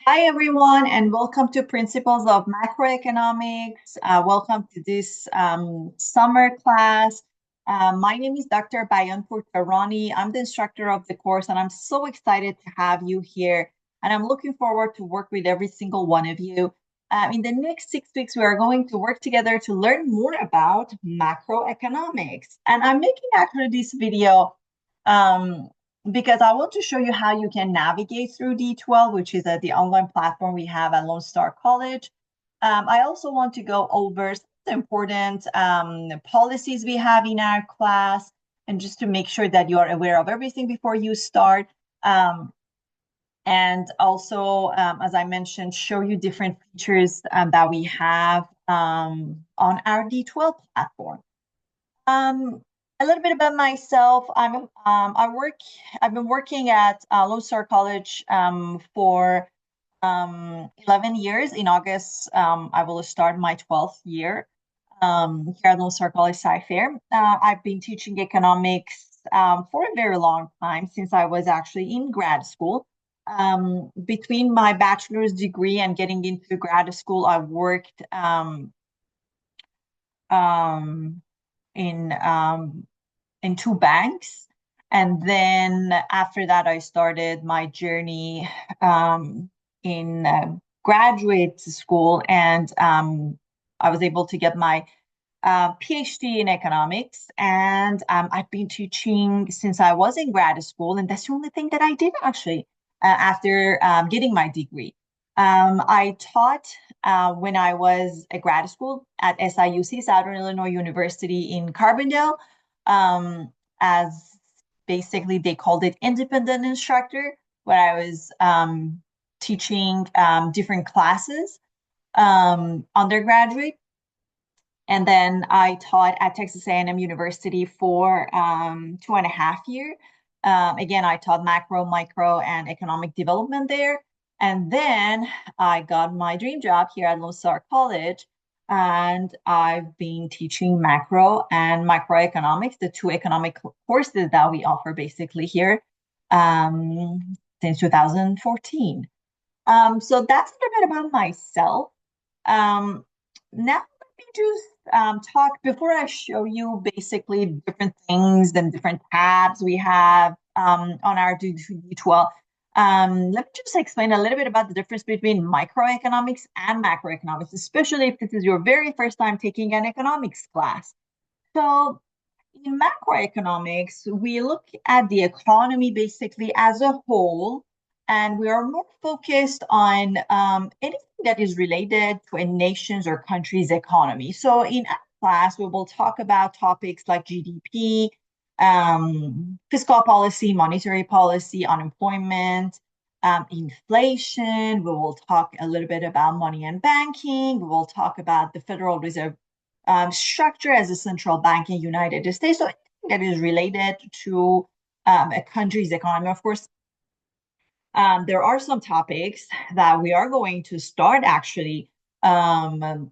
Hi, everyone, and welcome to Principles of Macroeconomics. Welcome to this summer class. My name is Dr. Bayanpur Tarani. I'm the instructor of the course, and I'm so excited to have you here. And I'm looking forward to work with every single one of you. In the next 6 weeks, we are going to work together to learn more about macroeconomics. And I'm making actually this video um, because I want to show you how you can navigate through D12, which is the online platform we have at Lone Star College. I also want to go over some of the important policies we have in our class, and just to make sure that you are aware of everything before you start. And also, as I mentioned, show you different features that we have on our D12 platform. Um, a little bit about myself. I've been working at Lone Star College for 11 years. In August, I will start my 12th year here at Lone Star College Sci-Fair. I've been teaching economics for a very long time, since I was actually in grad school. Between my bachelor's degree and getting into grad school, I worked um, in um, in two banks. And then after that, I started my journey in graduate school, and I was able to get my PhD in economics. And I've been teaching since I was in grad school, and that's the only thing that I did actually after getting my degree. I taught when I was at grad school at SIUC, Southern Illinois University in Carbondale, um, as basically they called it independent instructor, where I was teaching different classes, undergraduate. And then I taught at Texas A&M University for 2.5 years. Again, I taught macro, micro, and economic development there. And then I got my dream job here at Lone Star College, and I've been teaching macro and microeconomics, the two economic courses that we offer basically here since 2014. So that's a little bit about myself. Now let me just talk before I show you basically different things and different tabs we have on our D12. Let me just explain a little bit about the difference between microeconomics and macroeconomics, especially if this is your very first time taking an economics class. So in macroeconomics, we look at the economy basically as a whole, and we are more focused on anything that is related to a nation's or country's economy. So in our class, we will talk about topics like GDP, fiscal policy, monetary policy, unemployment, inflation. We will talk a little bit about money and banking. We will talk about the Federal Reserve structure as a central bank in United States. So anything that is related to a country's economy. Of course, there are some topics that we are going to start actually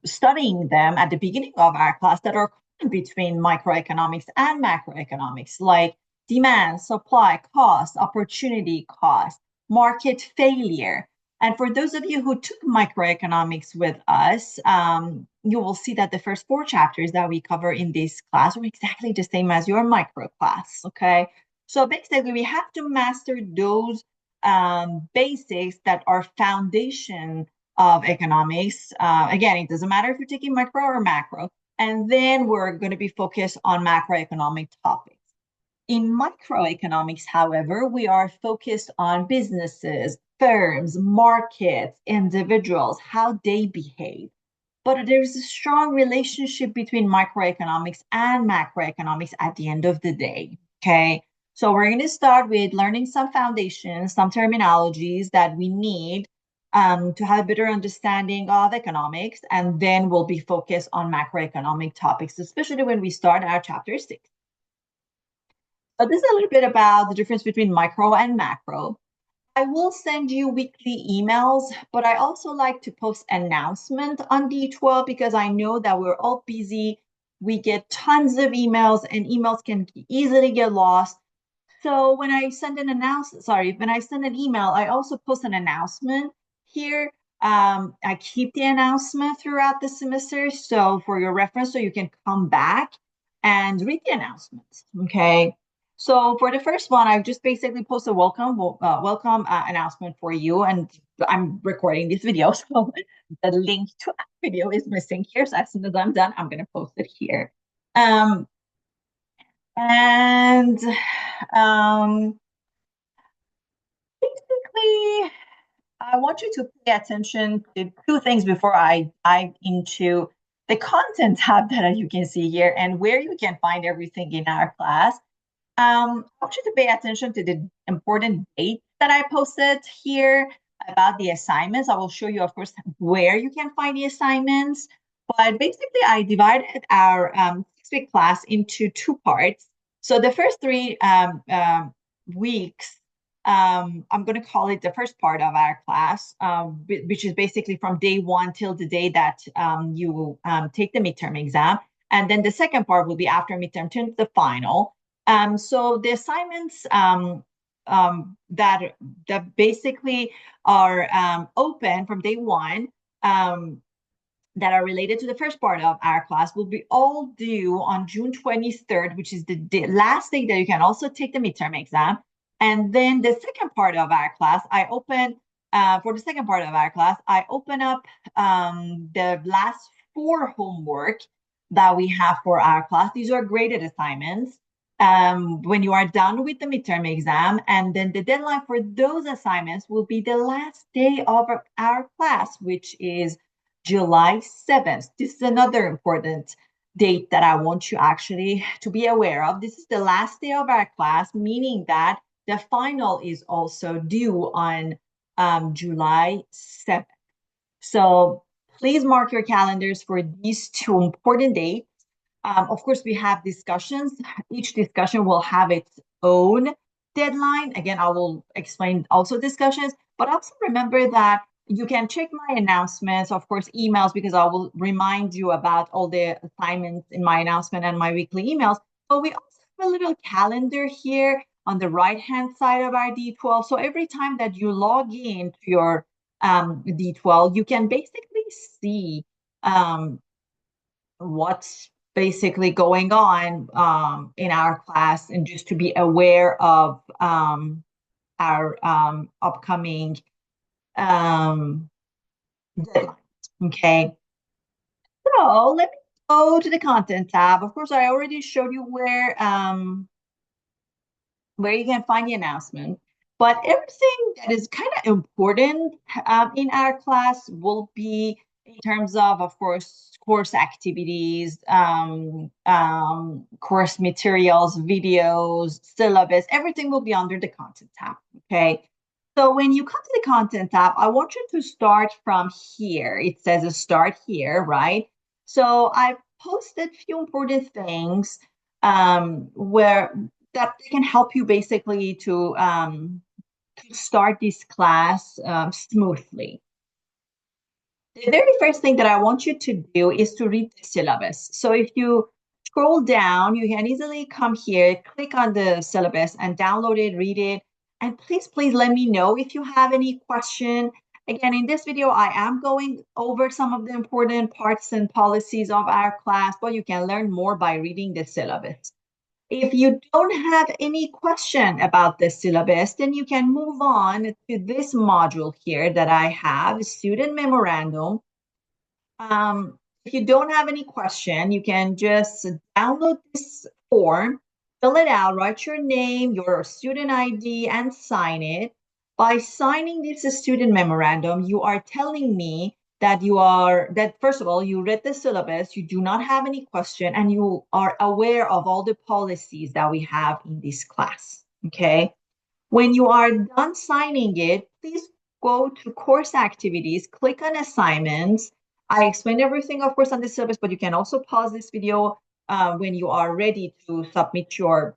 studying them at the beginning of our class that are between microeconomics and macroeconomics, like demand, supply, cost, opportunity cost, market failure. And for those of you who took microeconomics with us, you will see that the first four chapters that we cover in this class are exactly the same as your micro class, okay? So basically, we have to master those basics that are foundation of economics. Again, it doesn't matter if you're taking micro or macro. And then we're going to be focused on macroeconomic topics. In microeconomics, however, we are focused on businesses, firms, markets, individuals, how they behave. But there's a strong relationship between microeconomics and macroeconomics at the end of the day. Okay. So we're going to start with learning some foundations, some terminologies that we need to have a better understanding of economics. And then we'll be focused on macroeconomic topics, especially when we start our chapter 6. So this is a little bit about the difference between micro and macro. I will send you weekly emails, but I also like to post announcement on D12 because I know that we're all busy. We get tons of emails, and emails can easily get lost. So when I send an email, I also post an announcement here. I keep the announcement throughout the semester, so for your reference, so you can come back and read the announcements. Okay. So for the first one, I just basically post a welcome announcement for you, and I'm recording this video, so the link to that video is missing here. So as soon as I'm done, I'm gonna post it here. Um, and basically, I want you to pay attention to two things before I dive into the content tab that you can see here and where you can find everything in our class. I want you to pay attention to the important dates that I posted here about the assignments. I will show you, of course, where you can find the assignments. But basically, I divided our 6-week class into two parts. So the first three weeks, I'm going to call it the first part of our class, which is basically from day one till the day that you take the midterm exam. And then the second part will be after midterm to the final. So the assignments that basically are open from day one, that are related to the first part of our class, will be all due on June 23rd, which is the last day that you can also take the midterm exam. And then the second part of our class, for the second part of our class, I open up the last 4 homework that we have for our class. These are graded assignments. When you are done with the midterm exam, and then the deadline for those assignments will be the last day of our class, which is July 7th. This is another important date that I want you actually to be aware of. This is the last day of our class, meaning that the final is also due on July 7th. So please mark your calendars for these two important dates. Of course, we have discussions. Each discussion will have its own deadline. Again, I will explain also discussions, but also remember that you can check my announcements, of course, emails, because I will remind you about all the assignments in my announcement and my weekly emails. But we also have a little calendar here on the right-hand side of our D12. So every time that you log in to your D12, you can basically see what's basically going on in our class, and just to be aware of our upcoming deadlines. Okay, so let me go to the content tab. Of course, I already showed you where you can find the announcement, but everything that is kind of important in our class will be in terms of course, course activities, course materials, videos, syllabus. Everything will be under the content tab. Okay. So when you come to the content tab, I want you to start from here. It says start here, right? So I posted a few important things where that can help you basically to start this class smoothly. The very first thing that I want you to do is to read the syllabus. So if you scroll down, you can easily come here, click on the syllabus and download it, read it. And please let me know if you have any question. Again, in this video, I am going over some of the important parts and policies of our class, but you can learn more by reading the syllabus. If you don't have any question about the syllabus, then you can move on to this module here that I have, student memorandum. If you don't have any question, you can just download this form, fill it out, write your name, your student ID, and sign it. By signing this student memorandum, you are telling me that first of all, you read the syllabus, you do not have any question, and you are aware of all the policies that we have in this class. Okay. When you are done signing it, please go to course activities, click on assignments. I explained everything, of course, on the syllabus, but you can also pause this video when you are ready to submit your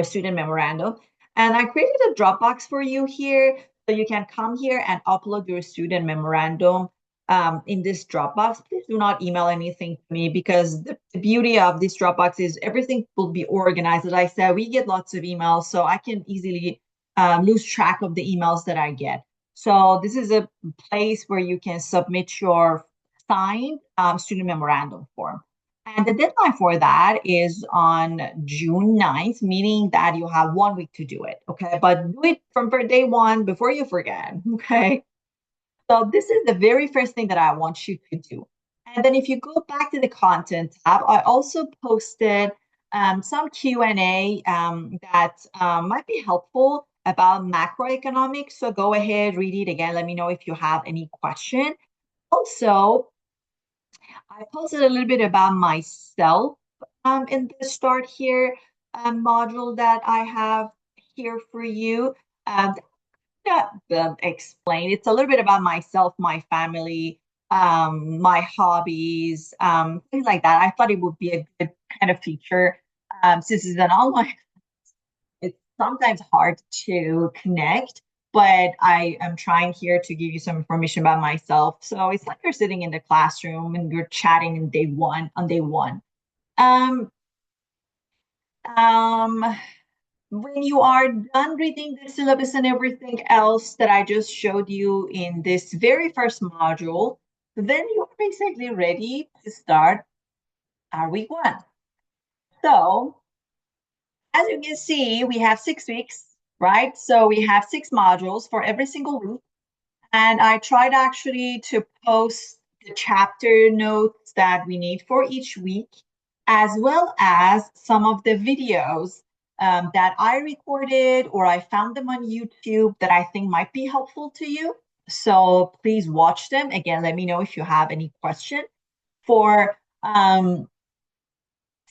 student memorandum. And I created a Dropbox for you here, so you can come here and upload your student memorandum in this Dropbox. Please do not email anything to me, because the beauty of this Dropbox is everything will be organized. As I said, we get lots of emails, so I can easily lose track of the emails that I get. So this is a place where you can submit your signed student memorandum form. And the deadline for that is on June 9th, meaning that you have 1 week to do it. Okay. But do it from day one before you forget. Okay. So this is the very first thing that I want you to do. And then if you go back to the content tab, I also posted some Q&A that might be helpful about macroeconomics. So go ahead, read it again. Let me know if you have any question. Also, I posted a little bit about myself in the start here module that I have here for you. Yeah, explain. It's a little bit about myself, my family, my hobbies, things like that. I thought it would be a good kind of feature. Since it's an online, it's sometimes hard to connect, but I am trying here to give you some information about myself. So it's like you're sitting in the classroom and you're chatting in day one. Um, um, when you are done reading the syllabus and everything else that I just showed you in this very first module, then you're basically ready to start our week one. So, as you can see, we have 6 weeks, right? So we have 6 modules for every single week. And I tried actually to post the chapter notes that we need for each week, as well as some of the videos that I recorded or I found them on YouTube that I think might be helpful to you. So please watch them. Again, let me know if you have any question. For um,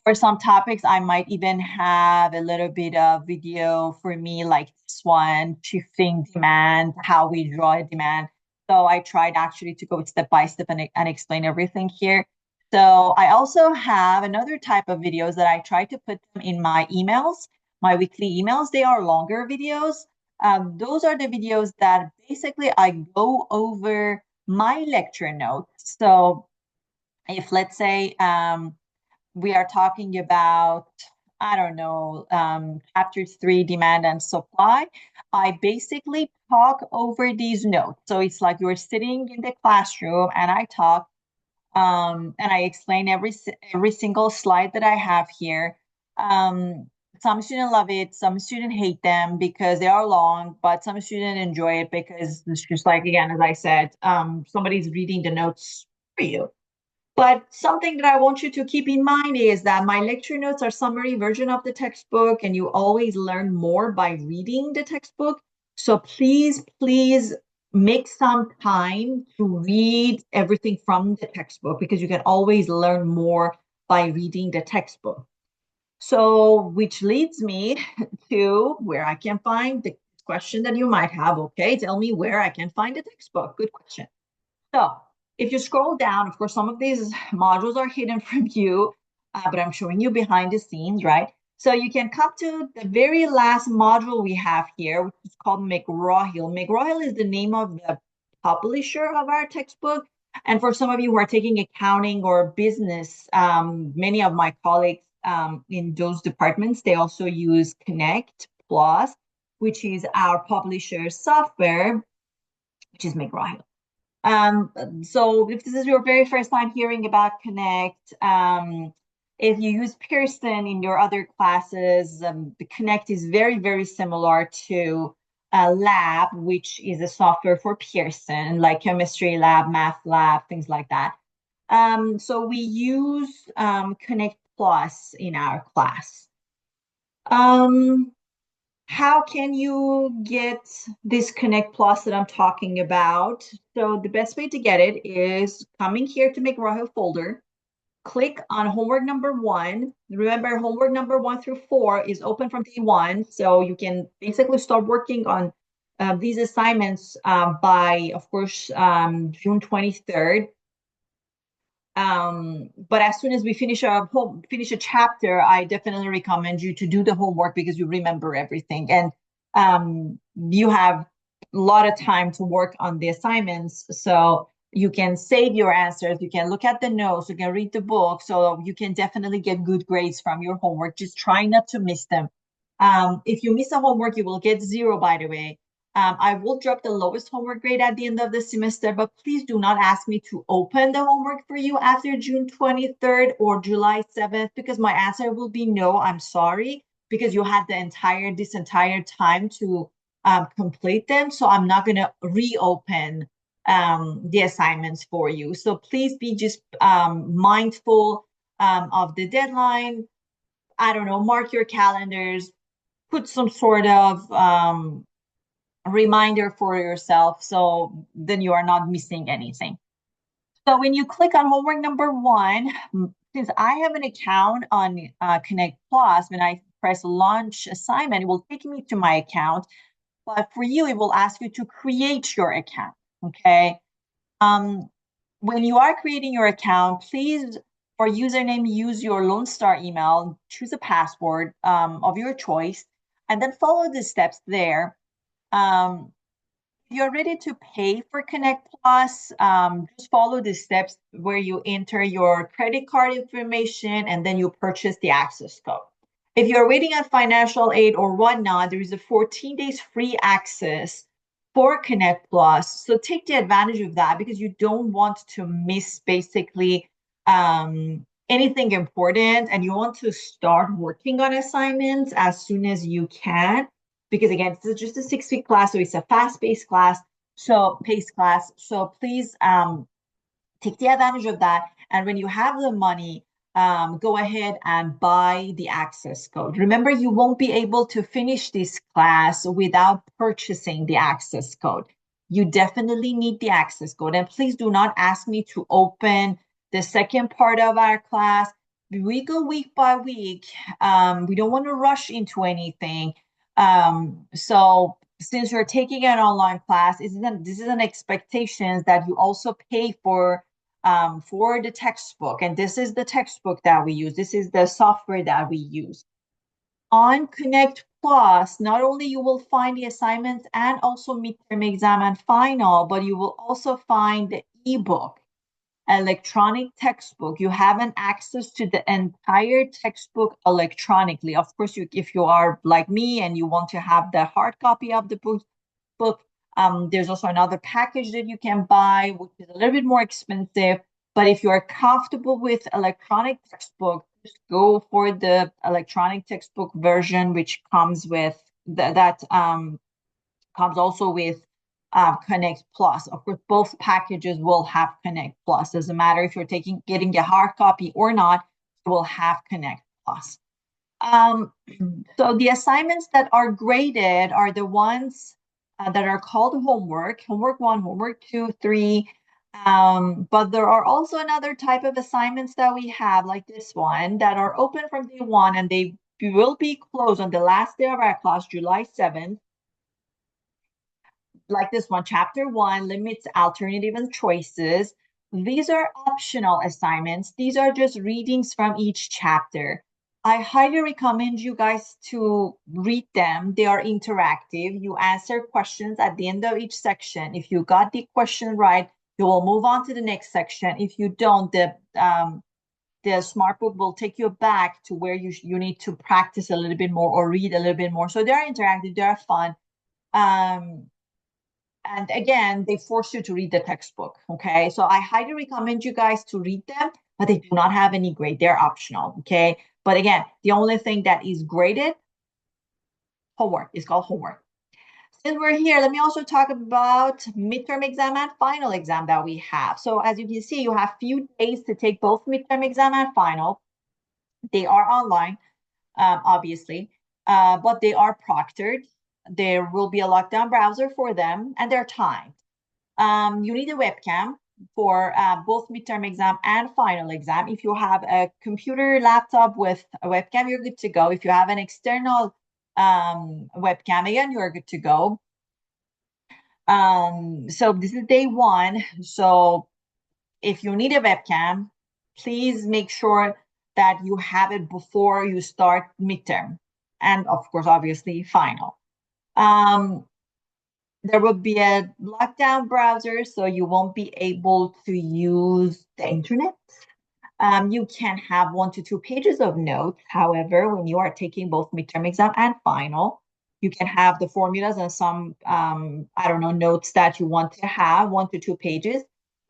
for some topics, I might even have a little bit of video for me, like this one, shifting demand, how we draw a demand. So I tried actually to go step by step and explain everything here. So I also have another type of videos that I try to put them in my emails, my weekly emails. They are longer videos. Those are the videos that basically I go over my lecture notes. So if let's say we are talking about, I don't know, chapter 3, demand and supply. I basically talk over these notes. So it's like you're sitting in the classroom and I talk and I explain every single slide that I have here. Some students love it, some students hate them because they are long, but some students enjoy it because it's just like, again, as I said, somebody's reading the notes for you. But something that I want you to keep in mind is that my lecture notes are summary version of the textbook, and you always learn more by reading the textbook. So please make some time to read everything from the textbook because you can always learn more by reading the textbook. So, which leads me to where I can find the question that you might have. Okay, tell me where I can find the textbook. Good question. So if you scroll down, of course, some of these modules are hidden from you, but I'm showing you behind the scenes, right? So you can come to the very last module we have here, which is called McGraw-Hill. McGraw-Hill is the name of the publisher of our textbook. And for some of you who are taking accounting or business, many of my colleagues in those departments, they also use Connect Plus, which is our publisher software, which is McGraw-Hill. So if this is your very first time hearing about Connect, if you use Pearson in your other classes, the Connect is very similar to Lab, which is a software for Pearson, like chemistry lab, math lab, things like that. So we use Connect Plus in our class. How can you get this Connect Plus that I'm talking about? So the best way to get it is coming here to McGraw-Hill folder, click on homework number 1. Remember, homework number 1 through 4 is open from day 1, so you can basically start working on these assignments by, of course, June 23rd. But as soon as we finish a chapter, I definitely recommend you to do the homework because you remember everything and you have a lot of time to work on the assignments. So you can save your answers, you can look at the notes, you can read the book, so you can definitely get good grades from your homework. Just try not to miss them. If you miss a homework, you will get 0, by the way. I will drop the lowest homework grade at the end of the semester, but please do not ask me to open the homework for you after June 23rd or July 7th, because my answer will be no, I'm sorry, because you had this entire time to complete them. So I'm not going to reopen the assignments for you. So please be just mindful of the deadline. I don't know, mark your calendars, put some sort of reminder for yourself so then you are not missing anything. So when you click on homework number 1, since I have an account on Connect Plus, when I press launch assignment, it will take me to my account. But for you, it will ask you to create your account. Okay. When you are creating your account, please, for username, use your Lone Star email, choose a password of your choice, and then follow the steps there. If you're ready to pay for Connect Plus, just follow the steps where you enter your credit card information and then you purchase the access code. If you're waiting on financial aid or whatnot, there is a 14 days free access for Connect Plus. So take the advantage of that because you don't want to miss basically anything important, and you want to start working on assignments as soon as you can. Because again, this is just a 6-week class, so it's a fast-paced class, so paced class. So please take the advantage of that. And when you have the money, go ahead and buy the access code. Remember, you won't be able to finish this class without purchasing the access code. You definitely need the access code. And please do not ask me to open the second part of our class. We go week by week. We don't want to rush into anything. So since you're taking an online class, this is an expectation that you also pay for the textbook. And this is the textbook that we use. This is the software that we use. On Connect Plus, not only you will find the assignments and also midterm exam and final, but you will also find the ebook, electronic textbook. You have an access to the entire textbook electronically. Of course, if you are like me and you want to have the hard copy of the book, there's also another package that you can buy, which is a little bit more expensive. But if you are comfortable with electronic textbook, just go for the electronic textbook version, which comes with comes also with Connect Plus. Of course, both packages will have Connect Plus. Doesn't matter if you're getting a hard copy or not, it will have Connect Plus. So the assignments that are graded are the ones that are called homework 1, homework 2, 3. But there are also another type of assignments that we have, like this one, that are open from day 1 and they will be closed on the last day of our class, July 7th. Like this one, chapter 1, limits, alternative, and choices. These are optional assignments. These are just readings from each chapter. I highly recommend you guys to read them. They are interactive. You answer questions at the end of each section. If you got the question right, you will move on to the next section. If you don't, the smart book will take you back to where you need to practice a little bit more or read a little bit more. So they're interactive, they're fun. And again, they force you to read the textbook. Okay. So I highly recommend you guys to read them, but they do not have any grade. They're optional. Okay. But again, the only thing that is graded, homework, is called homework. Since we're here, let me also talk about midterm exam and final exam that we have. So as you can see, you have few days to take both midterm exam and final. They are online, obviously, but they are proctored. There will be a lockdown browser for them, and they're timed. You need a webcam for both midterm exam and final exam. If you have a computer laptop with a webcam, you're good to go. If you have an external webcam, again, you're good to go. So this is day 1. So if you need a webcam, please make sure that you have it before you start midterm. And of course, obviously, final. There will be a lockdown browser, so you won't be able to use the internet. You can have 1 to 2 pages of notes. However, when you are taking both midterm exam and final, You can have the formulas and some, I don't know, notes that you want to have, 1 to 2 pages.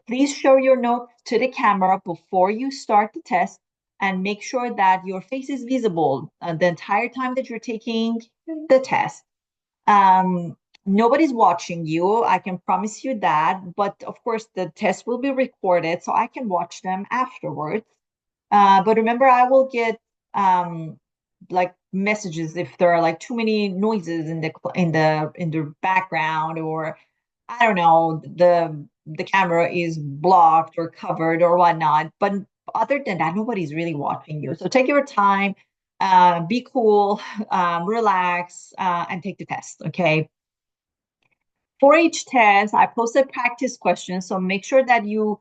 Please show your notes to the camera before you start the test and make sure that your face is visible the entire time that you're taking the test. Um, Nobody's watching you, I can promise you that. But of course, the test will be recorded, so I can watch them afterwards. But remember, I will get like messages if there are like too many noises in the background, or I don't know, the camera is blocked or covered or whatnot. But other than that, nobody's really watching you. So take your time, be cool, relax, and take the test. Okay. For each test, I posted practice questions. So make sure that you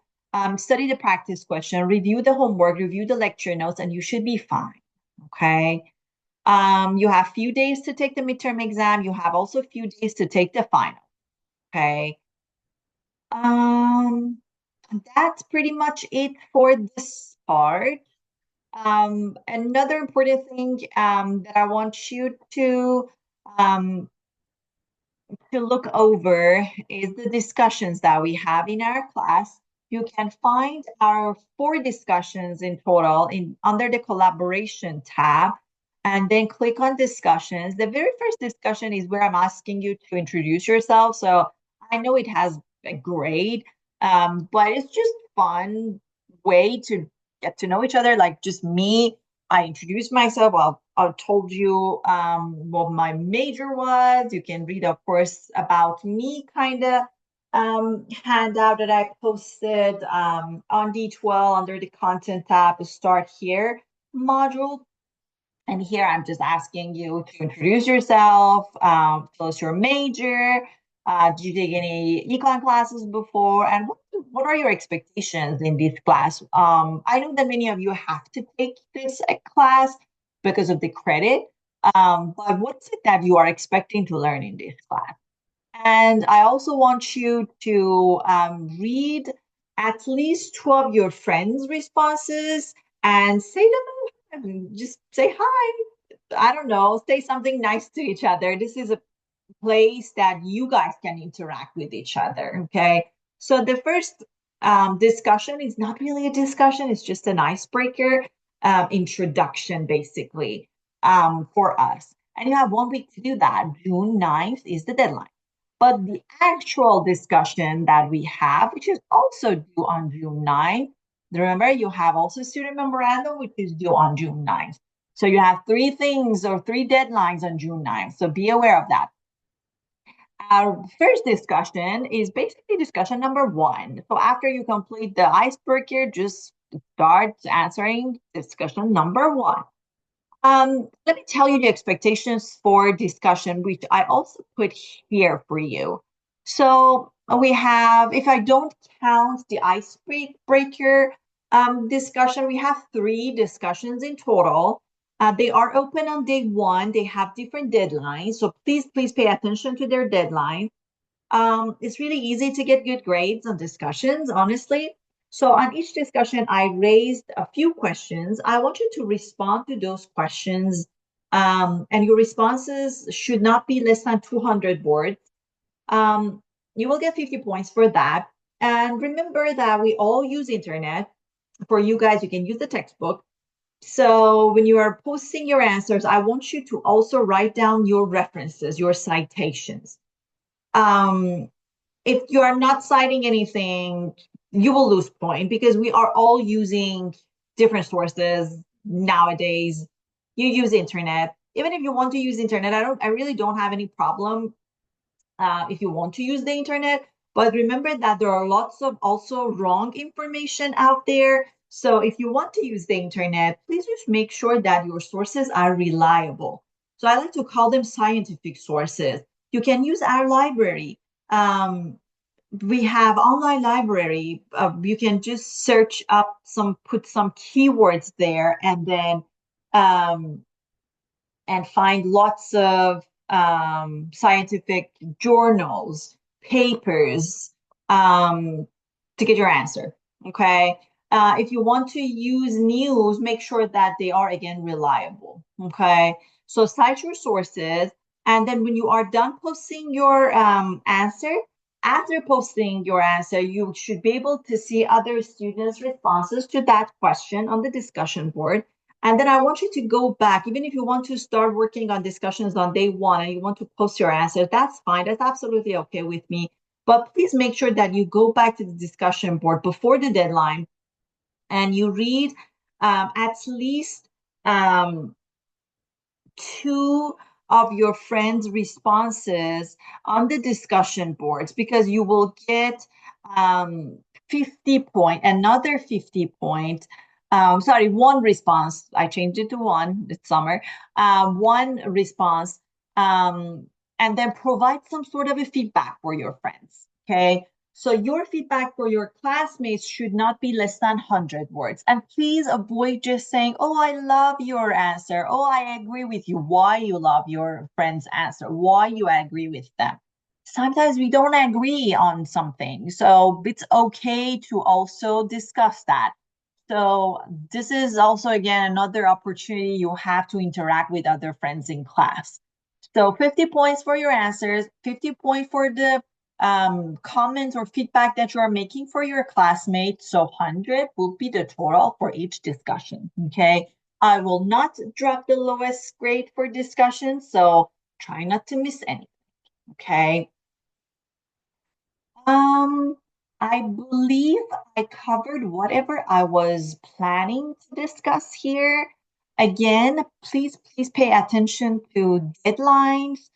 study the practice question, review the homework, review the lecture notes, and you should be fine. Okay. You have few days to take the midterm exam. You have also a few days to take the final. Okay. Um, that's pretty much it for this part. Another important thing that I want you um, to look over is the discussions that we have in our class. You can find our 4 discussions in total in under the collaboration tab, and then click on discussions. The very first discussion is where I'm asking you to introduce yourself. So I know it has a grade, but it's just fun way to get to know each other. Like just me, I introduced myself. I told you what my major was. You can read, of course, about me kind of handout that I posted on D12 under the content tab, Start Here module. And here I'm just asking you to introduce yourself, tell us your major, did you take any econ classes before, and what are your expectations in this class? I know that many of you have to take this class because of the credit, but what's it that you are expecting to learn in this class? And I also want you to read at least 2 of your friends' responses and say them, just say hi. I don't know, say something nice to each other. This is a place that you guys can interact with each other. Okay. So the first discussion is not really a discussion, it's just an icebreaker introduction, basically, for us. And you have 1 week to do that. June 9th is the deadline. But the actual discussion that we have, which is also due on June 9th, remember, you have also student memorandum, which is due on June 9th. So you have 3 things or 3 deadlines on June 9th. So be aware of that. Our first discussion is basically discussion number 1. So after you complete the icebreaker, just start answering discussion number 1. Let me tell you the expectations for discussion, which I also put here for you. So we have, if I don't count the icebreaker discussion, we have 3 discussions in total. They are open on day 1. They have different deadlines. So please pay attention to their deadline. It's really easy to get good grades on discussions, honestly. So on each discussion, I raised a few questions. I want you to respond to those questions. And your responses should not be less than 200 words. You will get 50 points for that. And remember that we all use internet. For you guys, you can use the textbook. So when you are posting your answers, I want you to also write down your references, your citations. If you are not citing anything, you will lose point because we are all using different sources nowadays. You use internet. Even if you want to use internet, I really don't have any problem if you want to use the internet. But remember that there are lots of also wrong information out there. So if you want to use the internet, please just make sure that your sources are reliable. So I like to call them scientific sources. You can use our library. We have online library. You can just search up put some keywords there, and then and find lots of scientific journals, papers to get your answer. Okay. If you want to use news, make sure that they are again reliable. Okay. So cite your sources. And then when you are done posting your answer, after posting your answer, you should be able to see other students' responses to that question on the discussion board. And then I want you to go back, even if you want to start working on discussions on day one and you want to post your answer, that's fine. That's absolutely okay with me. But please make sure that you go back to the discussion board before the deadline and you read at least two of your friends' responses on the discussion boards because you will get 50 point, another 50 point. Sorry, one response. I changed it to one this summer. One response, and then provide some sort of a feedback for your friends. Okay. So your feedback for your classmates should not be less than 100 words. And please avoid just saying, oh, I love your answer. Oh, I agree with you. Why you love your friend's answer. Why you agree with them. Sometimes we don't agree on something. So it's okay to also discuss that. So this is also, again, another opportunity you have to interact with other friends in class. So 50 points for your answers, 50 points for the comments or feedback that you are making for your classmates. So 100 will be the total for each discussion, okay? I will not drop the lowest grade for discussion, so try not to miss anything, okay? Um, I believe I covered whatever I was planning to discuss here. Again, please pay attention to deadlines.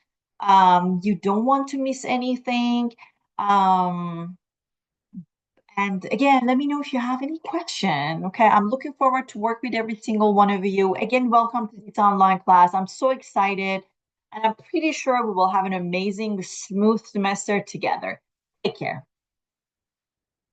You don't want to miss anything. Um, and again, let me know if you have any question. Okay, I'm looking forward to work with every single one of you. Again, welcome to this online class. I'm so excited, and I'm pretty sure we will have an amazing, smooth semester together. Take care.